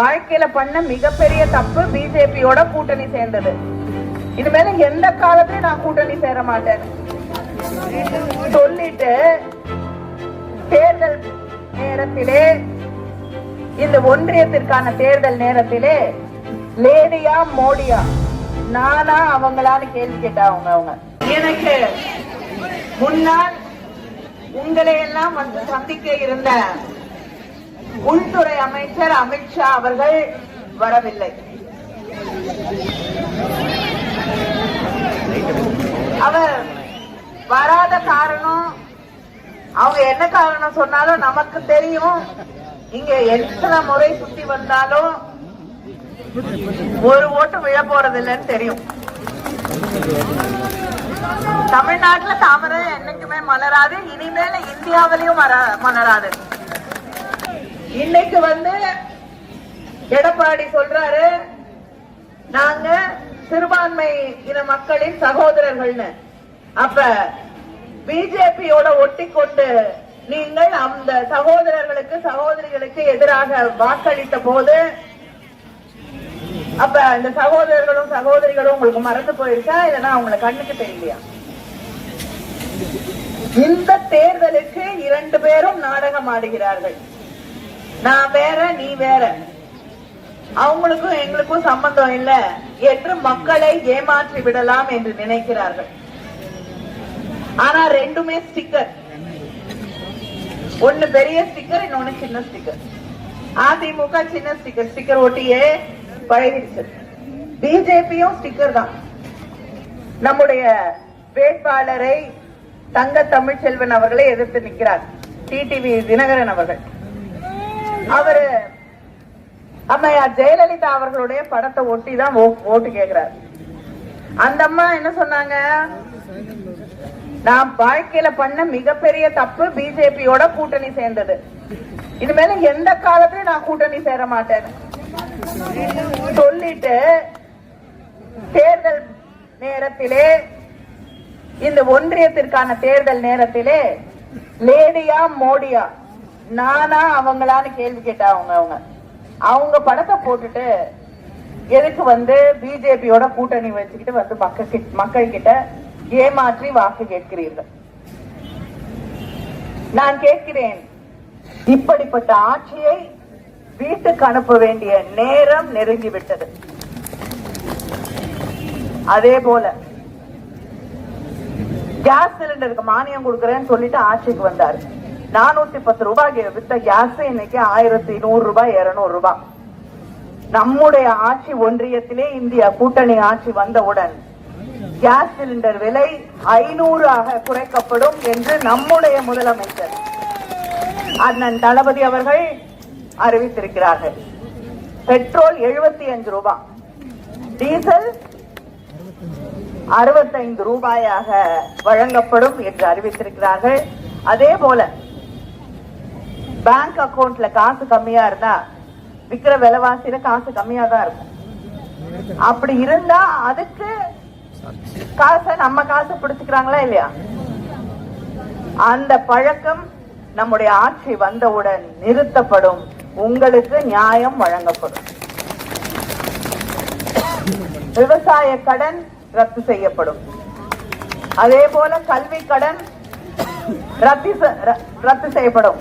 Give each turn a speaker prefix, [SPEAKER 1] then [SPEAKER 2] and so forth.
[SPEAKER 1] வாழ்க்கையில பண்ண மிகப்பெரிய தப்பு பிஜேபியோட கூட்டணி சேர்ந்தது. இனிமேல எந்த காலத்திலும் நான் கூட்டணி சேர மாட்டேன் சொல்லிட்டு தேர்தல் நேரத்திலே, இந்த ஒன்றியத்திற்கான தேர்தல் நேரத்திலே லேடியா மோடியா நானா அவங்களான்னு கேள்வி கேட்டாங்க. அவங்க எனக்கு முன்னால் உங்களை எல்லாம் வந்து சந்திக்க இருந்த உள்துறை அமைச்சர் அமித்ஷா அவர்கள் வரவில்லை. அவர் வராத காரணம், அவங்க என்ன காரணம் சொன்னாலும் நமக்கு தெரியும். இங்க எத்தனை முறை சுத்தி வந்தாலும் ஒரு ஓட்டு விழ போறதில்லைன்னு தெரியும். தமிழ்நாட்டுல தாமரை என்னைக்குமே மலராது, இனிமேல இந்தியாவிலையும் மலராது. இன்னைக்கு வந்து எடப்பாடி சொல்றாரு நாங்க சிறுபான்மை இன மக்களின் சகோதரர்கள்னு. அப்ப பிஜேபியோட ஒட்டி கொண்டு நீங்கள் அந்த சகோதரர்களுக்கு சகோதரிகளுக்கு எதிராக வாக்களித்த போது, அப்ப இந்த சகோதரர்களும் சகோதரிகளும் உங்களுக்கு மறந்து போயிருக்கா? இல்லைன்னா அவங்களுக்கு கண்ணுக்கு தெரியலையா? இந்த தேர்தலுக்கு 2 பேரும் நாடகம் ஆடுகிறார்கள். நான் வேற நீ வேற, அவங்களுக்கும் எங்களுக்கும் சம்பந்தம் இல்லை என்று மக்களை ஏமாற்றி விடலாம் என்று நினைக்கிறார்கள். ஆனா ரெண்டுமே ஸ்டிக்கர். ஒன்னு பெரிய ஸ்டிக்கர், இன்னொன்னு சின்ன ஸ்டிக்கர். அதிமுக சின்ன ஸ்டிக்கர், ஸ்டிக்கர் ஒட்டியே பழகிடுச்சு. பிஜேபியும் ஸ்டிக்கர் தான். நம்முடைய வேட்பாளரை தங்க தமிழ்ச்செல்வன் அவர்களை எதிர்த்து நிற்கிறார் டிடிவி தினகரன் அவர்கள். அவரு அம்மையார் ஜெயலலிதா அவர்களுடைய படத்தை ஒட்டி தான் ஓட்டு கேட்கிறார். அந்த அம்மா என்ன சொன்னாங்க? நான் வாழ்க்கையில பண்ண மிகப்பெரிய தப்பு பிஜேபியோட கூட்டணி சேர்ந்தது. இனிமேல எந்த காலத்திலும் நான் கூட்டணி சேர மாட்டேன் சொல்லிட்டு தேர்தல் நேரத்திலே, இந்த ஒன்றியத்திற்கான தேர்தல் நேரத்திலே லேடியா மோடியா நானா அவங்களான்னு கேள்வி கேட்டாங்க. அவங்க படத்தை போட்டுட்டு எதுக்கு வந்து பிஜேபியோட கூட்டணி வச்சுக்கிட்டு வந்து மக்கள் கிட்ட ஏமாற்றி வாக்கு கேட்கிறீர்கள்? நான் கேட்கிறேன், இப்படிப்பட்ட ஆட்சியை வீட்டுக்கு அனுப்ப வேண்டிய நேரம் நெருங்கிவிட்டது. அதே போல கேஸ் சிலிண்டருக்கு மானியம் கொடுக்கறேன்னு சொல்லிட்டு ஆட்சிக்கு வந்தாரு. 410 ரூபாய்க்கு வித்த கேஸ் இன்னைக்கு 1100 ரூபாய் 200 ரூபாய். நம்முடைய ஆட்சி ஒன்றியத்திலே இந்திய கூட்டணி ஆட்சி வந்தவுடன் கேஸ் சிலிண்டர் விலை 500 ஆக குறைக்கப்படும் என்று நம்முடைய முதலமைச்சர் அண்ணன் தளபதி அவர்கள் அறிவித்திருக்கிறார்கள். பெட்ரோல் 75 ரூபாய், டீசல் 65 ரூபாயாக வழங்கப்படும் என்று அறிவித்திருக்கிறார்கள். அதே போல பேங்க் அக்கவுண்ட்ல காசு கம்மியா இருந்தா விக்கிற விலைவாசியில காசு கம்மியா தான் இருக்கும். அப்படி இருந்தா அதுக்கு காசை நம்ம காசு பிடிச்சுக்கிறாங்களா இல்லையா? அந்த பழக்கம் நம்முடைய ஆட்சி வந்தவுடன் நிறுத்தப்படும். உங்களுக்கு நியாயம் வழங்கப்படும். விவசாய கடன் ரத்து செய்யப்படும். அதே போல கல்வி கடன் ரத்து செய்யப்படும்.